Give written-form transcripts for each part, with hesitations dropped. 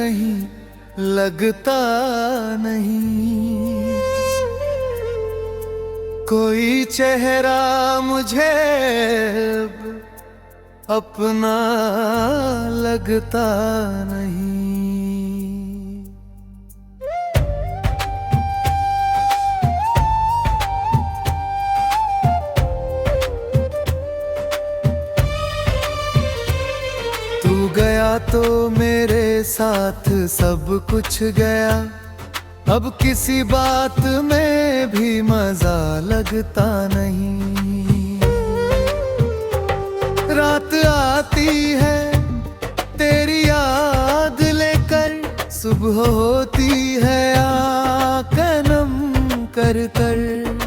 कहीं लगता नहीं। कोई चेहरा मुझे अपना लगता नहीं। तू गया तो मेरे साथ सब कुछ गया, अब किसी बात में भी मजा लगता नहीं। रात आती है तेरी याद लेकर, सुबह होती है आँखें नम कर कर।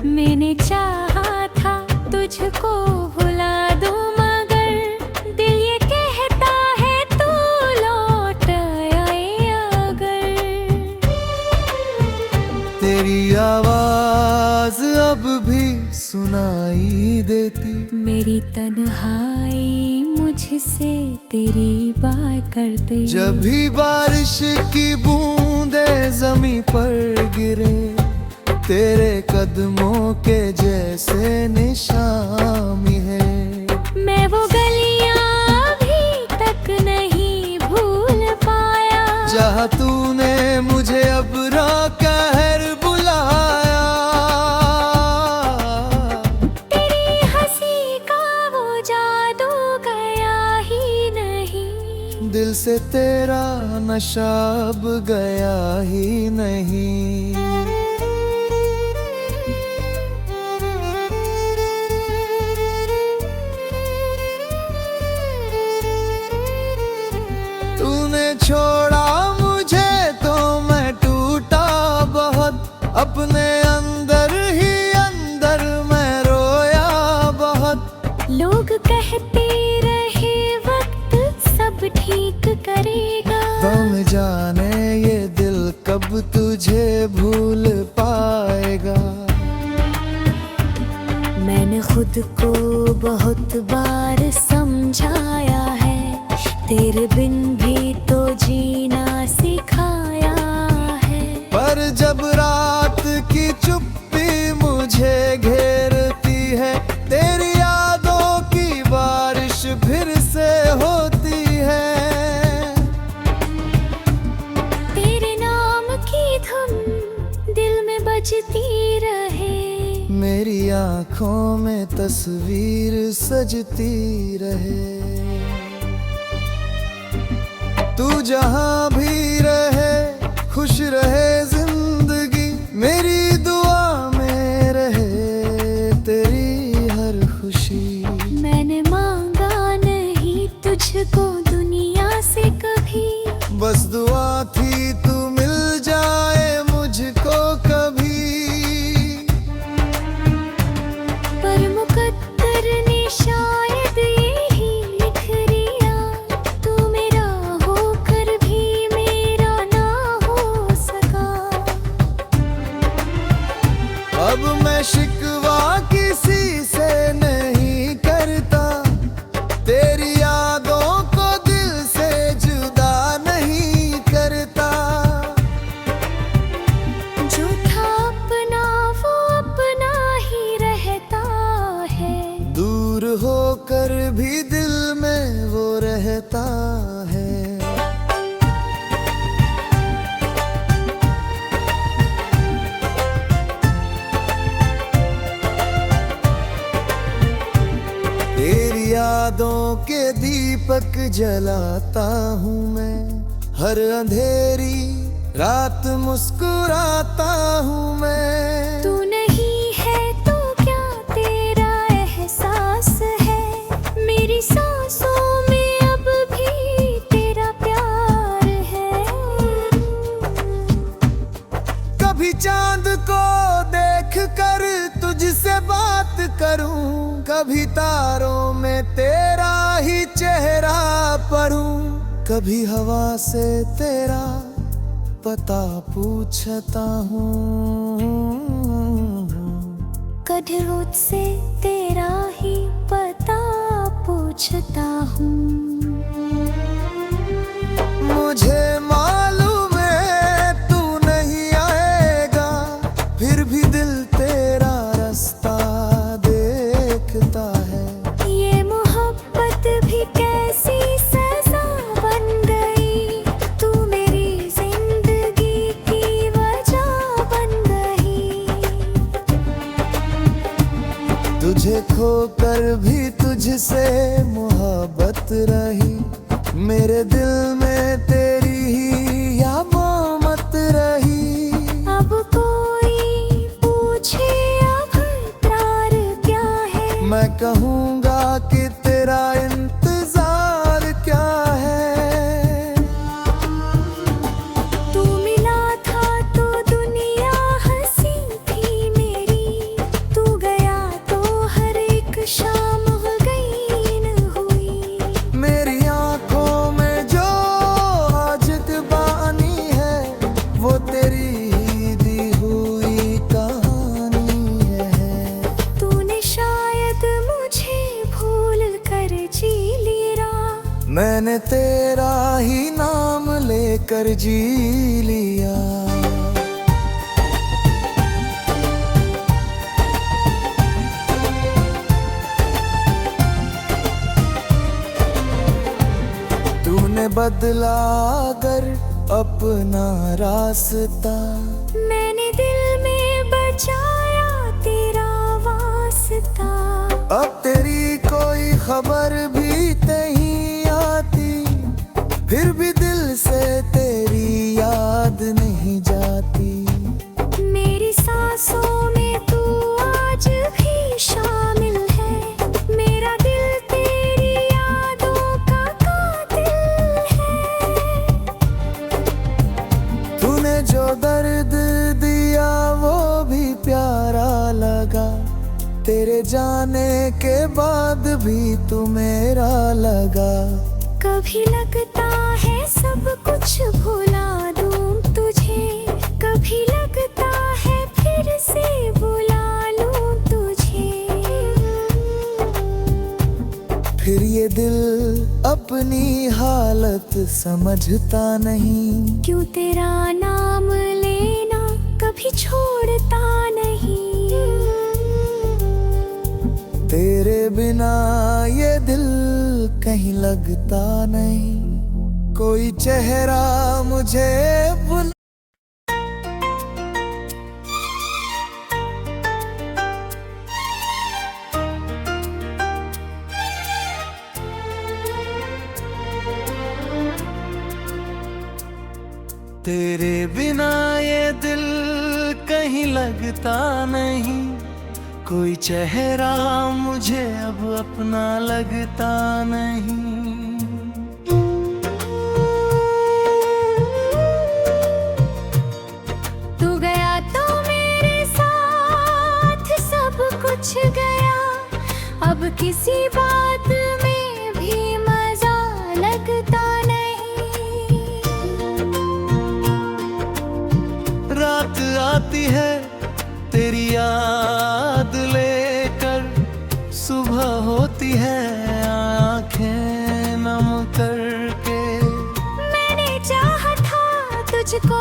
मैंने चाहा था तुझको भुला दूं, मगर दिल ये कहता है तू लौट आए अगर। तेरी आवाज अब भी सुनाई देती, मेरी तन्हाई मुझसे तेरी बात करते। जब भी बारिश की बूंदे जमीन पर गिरे, तेरे कदमों के जैसे निशान है। मैं वो गलियां अभी तक नहीं भूल पाया, जहाँ तूने मुझे अब कहर बुलाया। तेरी हंसी का वो जादू गया ही नहीं, दिल से तेरा नशा अब गया ही नहीं। तूने छोड़ा मुझे तो मैं टूटा बहुत, अपने अंदर ही अंदर मैं रोया बहुत। लोग कहते रहे वक्त सब ठीक करेगा, कौन जाने ये दिल कब तुझे भूल पाएगा। मैंने खुद को बहुत बार समझाया है, तेरे बिन भी तो जीना सिखाया है। पर जब रात की चुप्पी मुझे घेरती है, तेरी यादों की बारिश फिर से होती है। तेरे नाम की धुन दिल में बजती रहे, मेरी आँखों में तस्वीर सजती रहे। तू जहाँ भी रहे खुश रहे जिंदगी, मेरी दुआ में रहे तेरी हर खुशी। मैंने मांगा नहीं तुझको दुनिया से कभी, बस दुआ थी तू मिल जाए मुझको कभी। पर मुकद्दर ने शायद यही लिख दिया, तू मेरा होकर भी मेरा ना हो सका। अब मैं शिकवा किसी से नहीं करता, तेरी यादों को दिल से जुदा नहीं करता। जो था अपना वो अपना ही रहता है, दूर होकर भी दिल में वो रहता है। तेरी यादों के दीपक जलाता हूँ मैं, हर अंधेरी रात मुस्कुराता हूँ मैं। तू नहीं है तो क्या तेरा एहसास है, मेरी सांसों में अब भी तेरा प्यार है। कभी चांद को देख कर तुझसे बात करूं, कभी तारों में तेरा ही चेहरा पढ़ूं, कभी हवा से तेरा पता पूछता हूँ। कभी रोज से तेरा ही पता पूछता हूँ। मुझे मालूम मुझसे मोहब्बत रही, मेरे दिल में तेरी ही याद रही। अब कोई पूछे अब प्यार क्या है, मैं कहूँगा कि तेरा इंतजार क्या है। तू मिला था तो दुनिया हंसी थी मेरी, तू गया तो हर एक शाम गईन हुई। मेरी आंखों में जो आज दीवानी है, वो तेरी ही दी हुई कहानी है। तूने शायद मुझे भूल कर जी लिया, मैंने तेरा ही नाम लेकर जी लिया। तूने बदला अगर अपना रास्ता, मैंने दिल में बचाया तेरा वास्ता। अब तेरी कोई खबर भी नहीं आती, फिर भी दिल से तेरी याद नहीं जाती। मेरी सांसों में तू आज भी शामिल है, मेरा दिल तेरी यादों का कातिल है। तूने जो दर्द दिया वो भी प्यारा लगा, तेरे जाने के बाद भी तू मेरा लगा। कभी लगता है सब कुछ भुला दूं तुझे, कभी लगता है फिर से बुला लूं तुझे। फिर ये दिल अपनी हालत समझता नहीं, क्यों तेरा नाम लेना कभी छोड़ता नहीं। तेरे बिना ये दिल कहीं लगता नहीं, कोई चेहरा मुझे बुला। तेरे बिना ये दिल कहीं लगता नहीं, कोई चेहरा मुझे अब अपना लगता नहीं। तू गया तो मेरे साथ सब कुछ गया, अब किसी बात में भी मजा लगता नहीं। रात आती है तेरी याद लेकर, सुबह होती है आंखें नम करके। मैंने चाहा था तुझको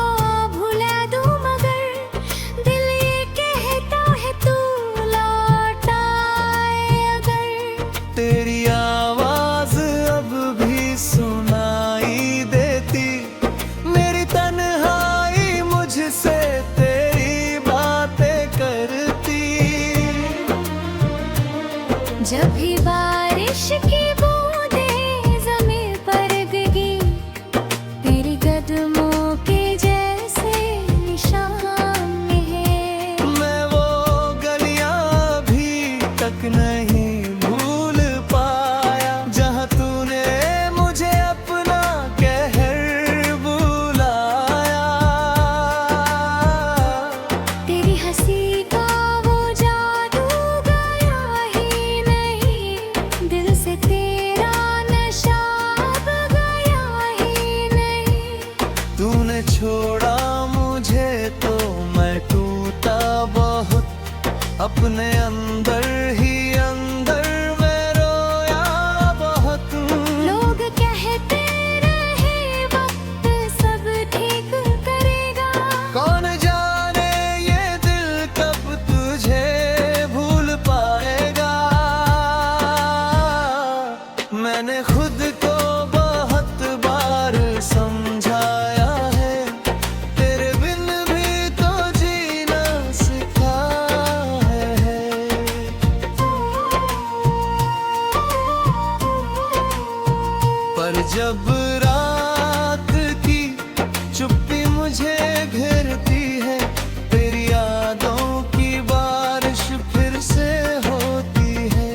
भुला दूं, मगर दिल ये कहता है तू लौट आए अगर। तेरी आवाज अब भी सुनाई देती, मेरी तन्हाई मुझसे तेरी बातें करती। जब भी बारिश की बूंदें ज़मीं पर गिरी, तेरी कदमों के जैसे निशान है। मैं वो गलियां भी तक नहीं भूल पाया, जहां तूने मुझे अपना कहर बुलाया। तेरी हंसी का वो जादू गया ही नहीं, दिल से तेरा नशा अब गया ही नहीं। तूने छोड़ा मुझे तो मैं टूटा बहुत, अपने अंदर ही अंदर मैं रोया बहुत। लोग कहते रहे वक्त सब ठीक करेगा, कौन जाने ये दिल कब तुझे भूल पाएगा। मैंने खुद को बहुत बार समझाया है, तेरे बिन भी तो जीना सिखाया है। मुझे घेरती है, तेरी यादों की बारिश फिर से होती है।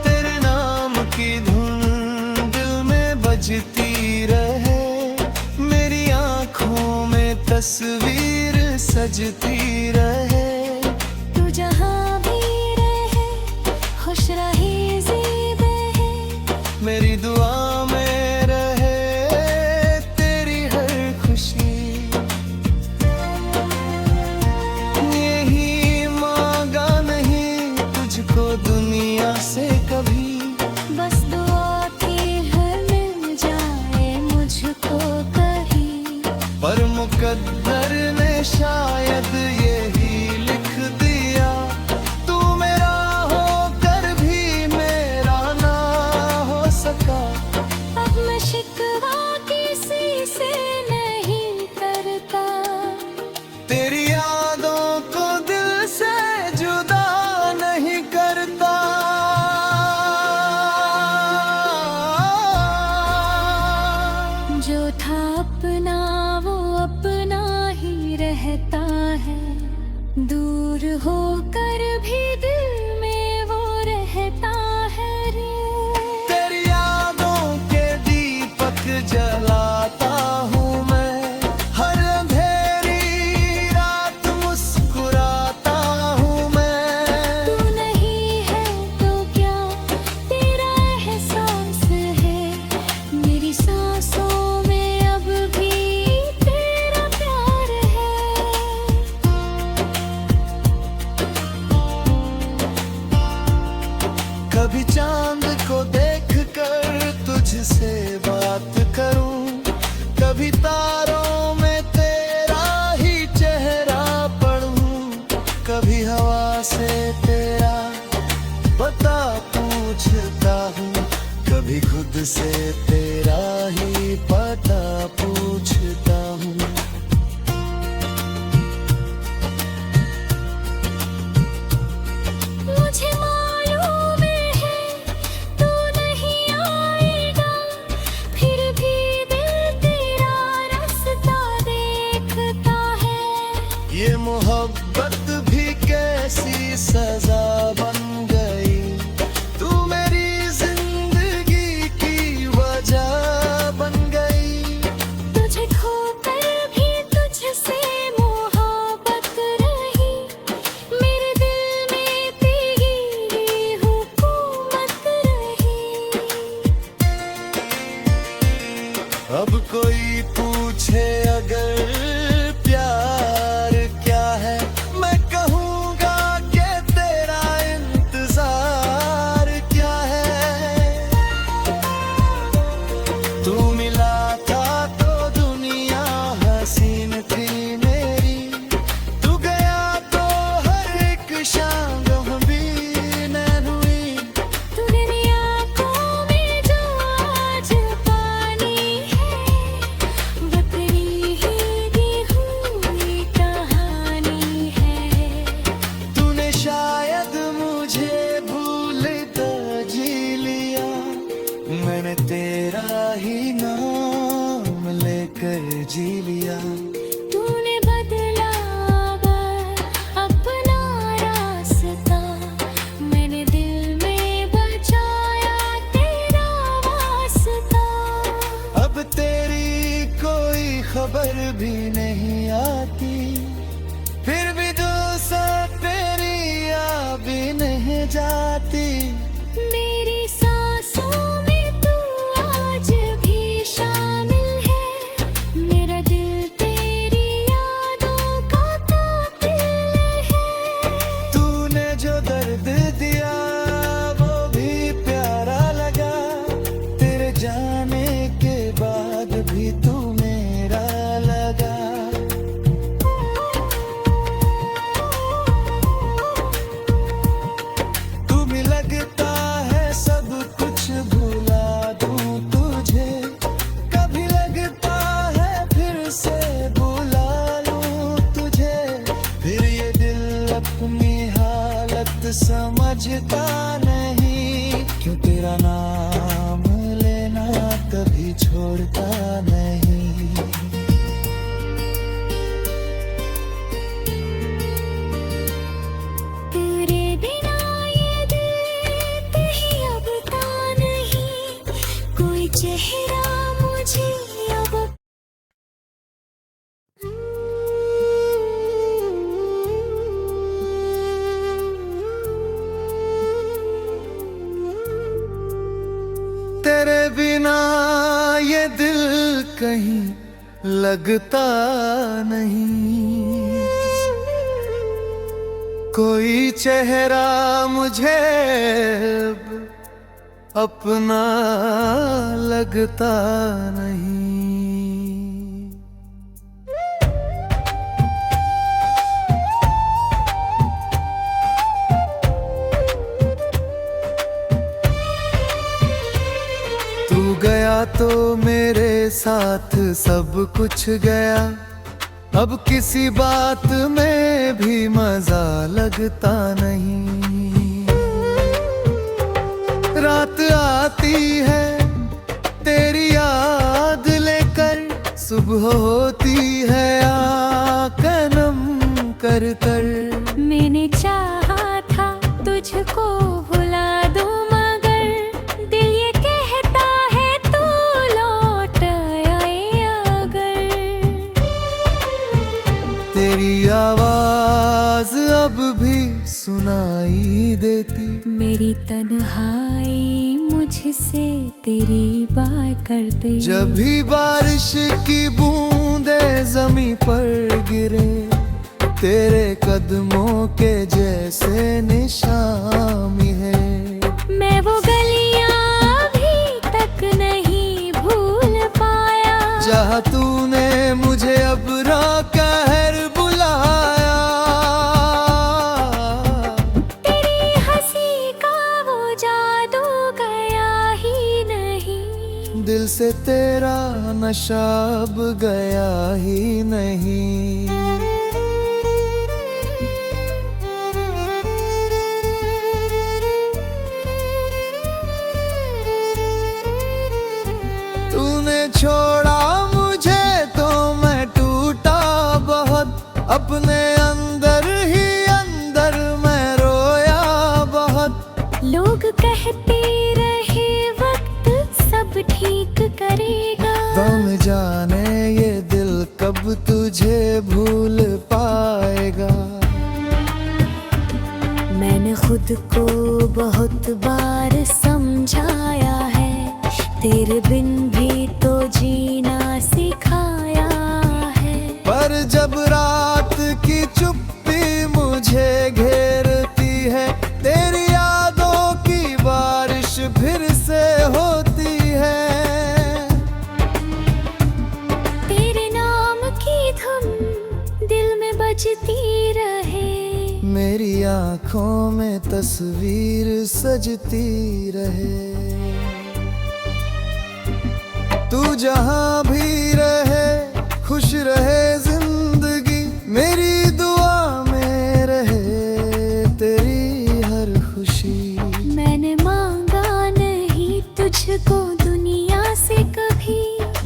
तेरे नाम की धुन दिल में बजती रहे, मेरी आंखों में तस्वीर सजती रहे। तू जहाँ भी रहे, खुश रहे ज़ेब है, मेरी दुआ में रहे तेरी हर खुशी। यही मांगा नहीं तुझको दुनिया से कभी, बस दुआ थी हर मिल जाए मुझको कहीं। पर मुकद्दर ने शायद यही लिख दिया, तू मेरा होकर भी मेरा ना हो सका। अब मैं शिकवा किसी से नहीं करता, तेरी यादों को दिल से जुदा नहीं करता। जो था अपना वो अपना ही रहता है, दूर होकर भी दिल में वो रहता है रे। तेरी यादों के दीपक जलाता हूँ मैं, हर अंधेरी रात मुस्कुराता हूँ मैं। तू नहीं है तो क्या तेरा एहसास है, मेरी सांसों में अब भी तेरा प्यार है। कभी चांद को देख कर तुझसे बात करूं, कभी तारों में तेरा ही चेहरा पढ़ूं, कभी हवा से तेरा पता पूछता हूँ, कभी खुद से तेरा ही पता पूछता हूँ। मुझे मालूम है तू नहीं आएगा, फिर भी दिल तेरा रास्ता देखता है। ये मोहब्बत भी कैसी सजा बन गई, तू मेरी जिंदगी की वजह बन गई। तुझे खोकर भी तुझसे मोहब्बत रही, मेरे दिल में तेरी हुकूमत रही। अब कोई पूछे अगर प्यार क्या है, मैं कहूँगा कि तेरा इंतजार क्या है। तू मिला था तो दुनिया हसीन थी मेरी, तू गया तो हर एक शाम गमगीन हुई। तूने मेरी आँखों में जो आज पानी है, वो तेरी ही दी हुई कहानी है। तूने शायद मुझे भूल कर जी लिया, मैंने तेरा ही नाम लेकर जी लिया। तूने बदला अपना रास्ता, मैंने दिल में बचाया तेरा वास्ता। अब तेरी कोई खबर भी नहीं आती, फिर भी दिल से तेरी याद भी नहीं जाती। मेरी सांसों में तू आज भी शामिल है, मेरा दिल तेरी यादों का कातिल है। तूने जो दर्द दिया वो भी प्यारा लगा, तेरे जाने के बाद भी तू मेरा लगा। तू भी लगता है सब कुछ भुला दूं तुझे, कभी लगता है फिर से बुला लूं तुझे। फिर ये दिल अपनी हालत समझता नहीं, क्यों तेरा नाम लेना कभी छोड़ता कहीं लगता नहीं, कोई चेहरा मुझे अब अपना लगता नहीं। तू गया तो मेरे साथ सब कुछ गया, अब किसी बात में भी मजा लगता नहीं। रात आती है तेरी याद लेकर, सुबह होती है आँखें नम कर कर। मैंने चाहा था तुझको भुला दूं, मगर दिल ये कहता है तू लौट आए अगर। तेरी आवाज अब भी सुनाई देती, मेरी तन्हाई मुझसे तेरी बात करते। जब भी बारिश की बूंदे जमीन पर गिरे, तेरे कदमों के जैसे निशान है। मैं वो गलियां अभी तक नहीं भूल पाया, जहाँ तूने मुझे अब कहर बुलाया। तेरी हंसी का वो जादू गया ही नहीं, दिल से तेरा नशा अब गया ही नहीं। तूने छोड़ा मुझे तो मैं टूटा बहुत, अपने अंदर ही अंदर मैं रोया बहुत। लोग कहते रहे वक्त सब ठीक करेगा, तुम जाने ये दिल कब तुझे भूल पाएगा। मैंने खुद को बहुत बार समझाया है, तेरे बिन भी तो जीना सिखाया है। पर जब रात की चुप्पी मुझे घेरती है, तेरी यादों की बारिश फिर से होती है। तेरे नाम की धुन दिल में बजती रहे, मेरी आँखों में तस्वीर सजती रहे। तू जहाँ भी रहे खुश रहे जिंदगी, मेरी दुआ में रहे तेरी हर खुशी। मैंने मांगा नहीं तुझको दुनिया से कभी,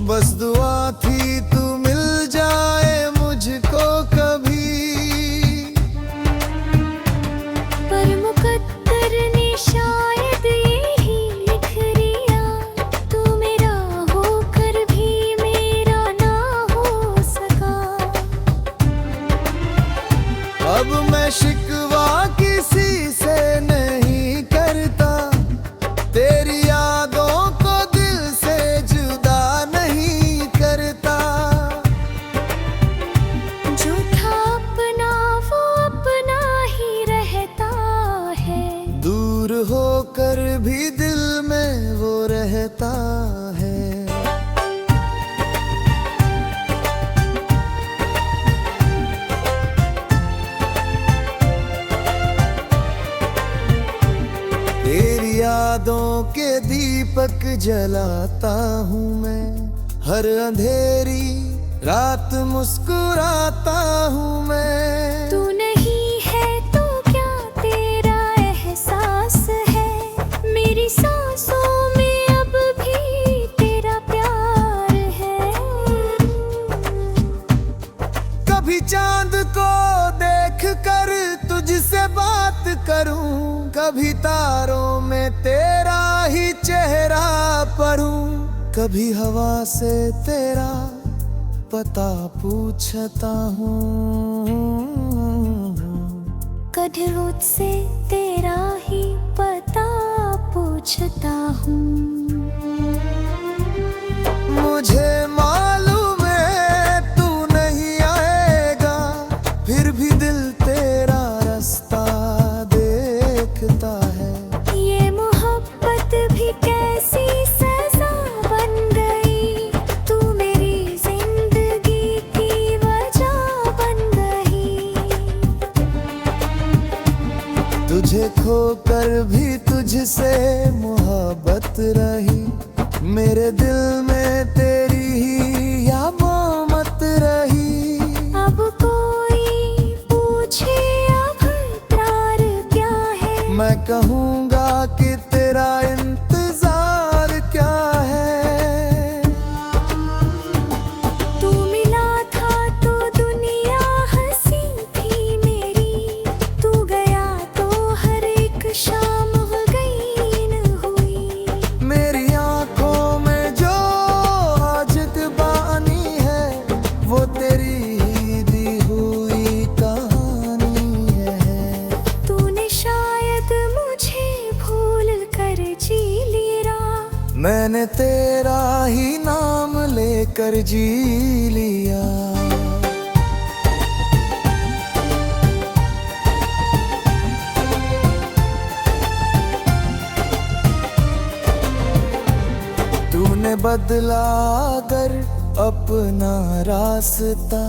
बस दुआ थी तू मिल जाए मुझको कभी। पर मुकद्दर ने शायद यही लिख दिया, तू मेरा होकर भी मेरा ना हो सका। अब मैं शिकवा किसी से नहीं करता, तेरी यादों को दिल से जुदा नहीं करता। जो था अपना वो अपना ही रहता है, दूर होकर भी दिल में वो रहता है। तेरी यादों के दीपक जलाता हूँ मैं, हर अंधेरी रात मुस्कुराता हूँ मैं। तू नहीं है तो क्या तेरा एहसास है, मेरी सांसों में अब भी तेरा प्यार है। कभी चांद को देख कर तुझसे बात करूं, कभी तारों में तेरा ही चेहरा पढ़ूं, कभी हवा से तेरा पता पूछता हूँ। कभी मुझसे तेरा ही पता पूछता हूँ। मुझे मुझसे मोहब्बत रही, मेरे दिल में तेरी ही याद रही। अब कोई पूछे अब इकरार क्या है, मैं कहूँगा कि तेरा इंतजार क्या है। तू मिला था तो दुनिया हंसी थी मेरी, तू गया तो हर एक शाम गईन हुई। मेरी आंखों में जो आज दीवानी है, वो तेरी ही दी हुई कहानी है। तूने शायद मुझे भूल कर जी लिया, मैंने तेरा ही नाम लेकर जी लिया। तूने बदला अगर अपना रास्ता,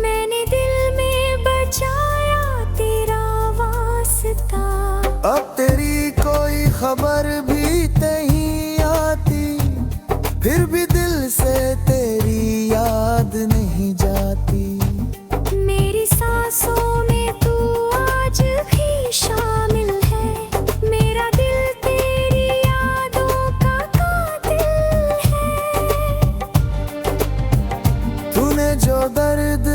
मैंने दिल में बचाया तेरा वास्ता। अब तेरी कोई खबर भी नहीं आती, फिर भी दिल से तेरी याद नहीं जाती। मेरी सांसों में तू आज भी शामिल है, मेरा दिल तेरी यादों का कातिल है। तूने जो दर्द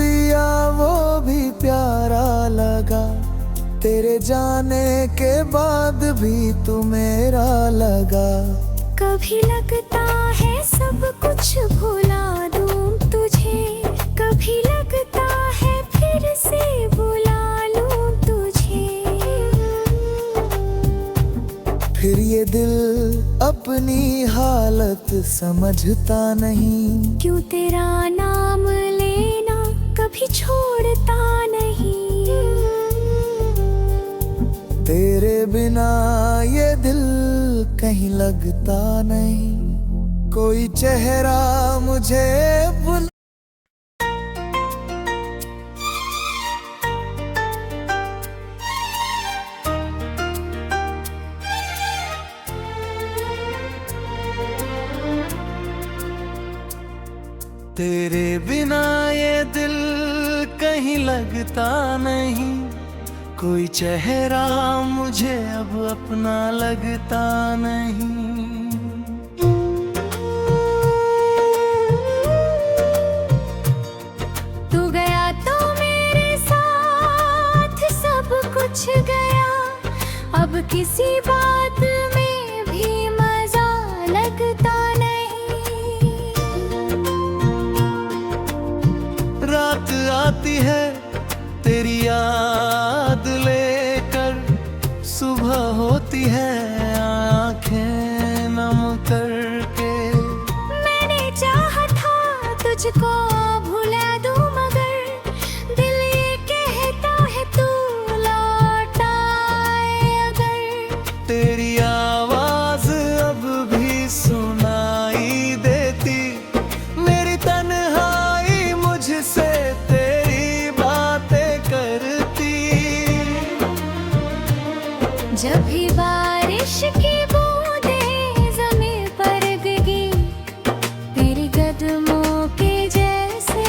दिया वो भी प्यारा लगा, तेरे जाने के बाद भी तू मेरा लगा। कभी लगता है सब कुछ भुला दूं तुझे, कभी लगता है फिर से बुला लूं तुझे। फिर ये दिल अपनी हालत समझता नहीं, क्यों तेरा नाम लेना कभी छोड़ता नहीं। तेरे बिना ये दिल कहीं लगता नहीं, कोई चेहरा मुझे बुला। तेरे बिना ये दिल कहीं लगता नहीं, कोई चेहरा मुझे अब अपना लगता नहीं। तू गया तो मेरे साथ सब कुछ गया, अब किसी बात में भी मजा लगता नहीं। रात आती है तेरी याद लेकर, सुबह होती है आंखें नम करके। मैंने चाहा था तुझको भुला दूं, मगर दिल ये कहता है तू लौट आए अगर। तेरी आवाज अब भी सुनाई देती, मेरी तन्हाई मुझसे तेरी बातें करती। जब भी बारिश की बूंदें ज़मीं पर गिरी, तेरे कदमों के जैसे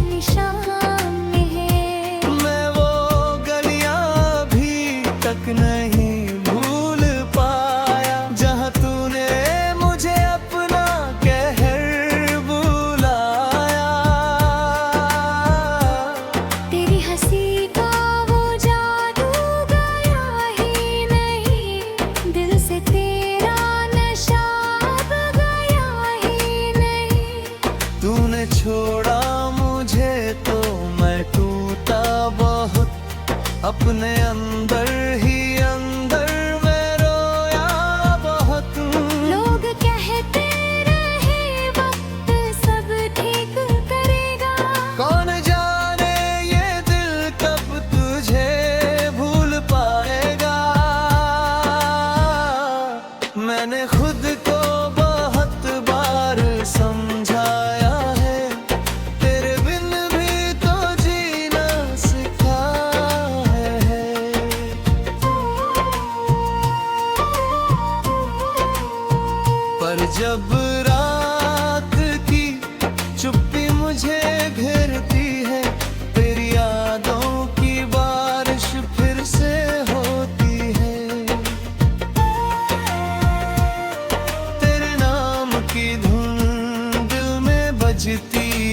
निशान है। मैं वो गलियां भी तक नहीं भूल पाया, जहां तूने मुझे अपना कहर बुलाया। तेरी हंसी का वो जादू गया ही नहीं, दिल से तेरा नशा अब गया ही नहीं। तूने छोड़ा मुझे तो मैं टूटा बहुत, अपने अंदर ही अंदर मैं रोया बहुत। लोग कहते रहे वक्त सब ठीक करेगा, कौन जाने ये दिल कब तुझे भूल पाएगा। मैंने खुद को बहुत बार समझाया है, तेरे बिन भी तो जीना सिखाया है।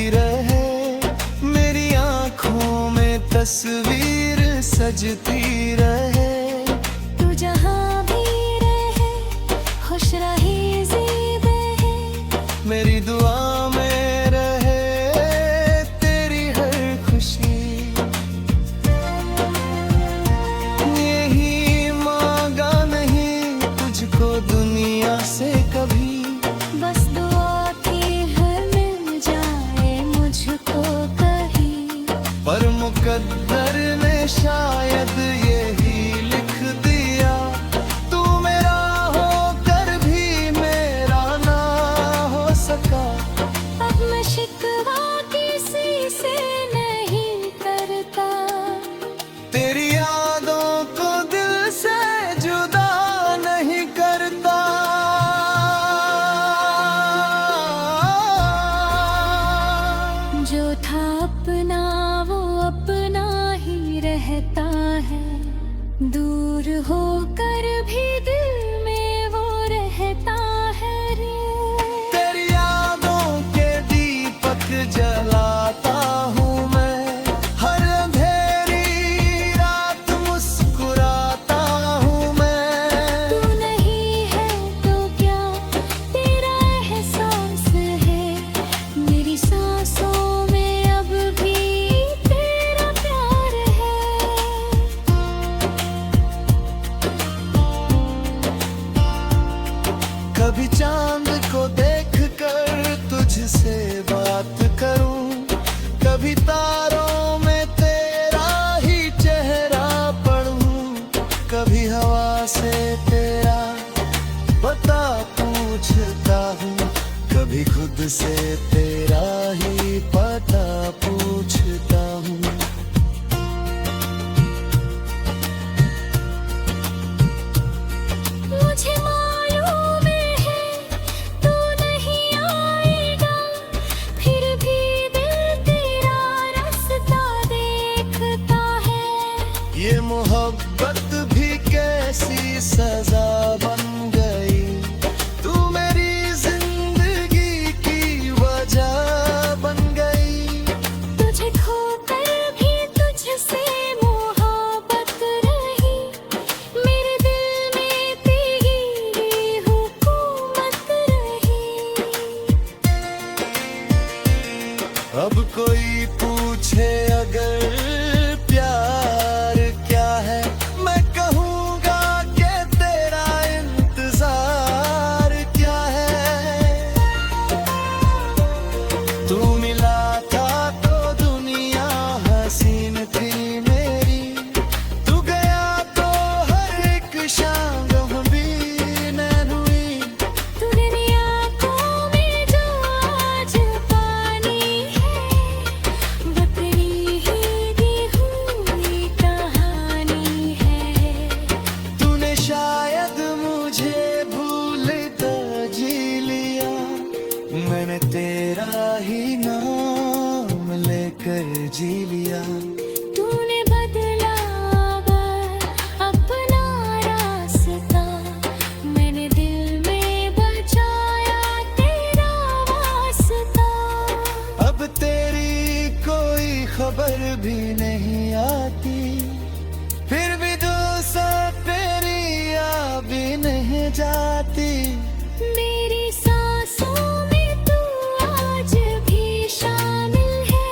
रहे, मेरी आंखों में तस्वीर सजती रहे। तू जहाँ भी रहे, खुश रहे, ज़िंदा रहे। मेरी दुआ में रहे तेरी हर खुशी, यही मांगा नहीं तुझको दुनिया से कभी। बस दुआ थी हर मिल जाए मुझको कहीं। पर मुकद्दर ने शायद यही लिख दिया, तू मेरा होकर भी मेरा ना हो सका। अब मैं शिकवा किसी से नहीं करता, तेरी यादों को दिल से जुदा नहीं करता। जो था अपना वो अपना ही रहता है, दूर होकर भी दिल में वो रहता है रे। तेरी यादों के दीपक जलाता हूँ मैं, हर अंधेरी रात मुस्कुराता हूँ मैं। तू नहीं है तो क्या तेरा एहसास है, मेरी सांसों में अब भी तेरा प्यार है। कभी चांद को देख कर तुझसे बात करूं, कभी तारों में तेरा ही चेहरा पढ़ूं, कभी हवा से तेरा पता पूछता हूँ, कभी खुद से तेरा ही पता पूछता हूँ। मुझे मालूम है तू नहीं आएगा, फिर भी दिल तेरा रास्ता देखता है। ये मोहब्बत भी कैसी सजा बन गई, तू मेरी जिंदगी की वजह बन गई। तुझे खोकर भी तुझसे मोहब्बत रही, मेरे दिल में तेरी हुकूमत रही। अब कोई पूछे अगर प्यार क्या है, मैं कहूँगा कि तेरा इंतजार क्या है। तू मिला था तो दुनिया हसीन थी मेरी, तू गया तो हर एक शाम गमगीन हुई। तूने आँखों में जो आज पानी है, वो तेरी ही दी हुई कहानी है। तूने शायद मुझे भूल कर जी लिया, मैंने तेरा ही नाम लेकर जी लिया। तूने बदला अपना रास्ता, मैंने दिल में बचाया तेरा वास्ता। अब तेरी कोई खबर भी नहीं आती, फिर भी दिल से तेरी याद भी नहीं जाती। मेरी सांसों में तू आज भी शामिल है,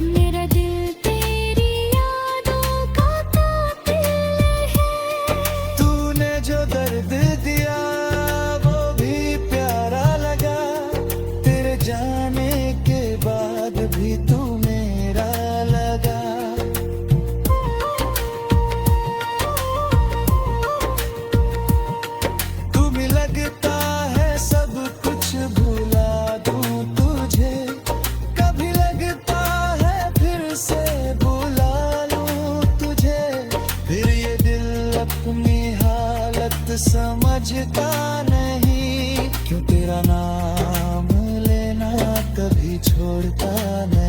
मेरा दिल तेरी यादों का कातिल है। तूने जो दर्द दिया वो भी प्यारा लगा, तेरे जाने के बाद भी तू मेरा लगा। तू भी लगता है सब कुछ भुला दूं तुझे, कभी लगता है फिर से बुला लूं तुझे। फिर ये दिल अपनी हालत समझता नहीं, क्यों तेरा नाम लेना कभी छोड़ता नहीं।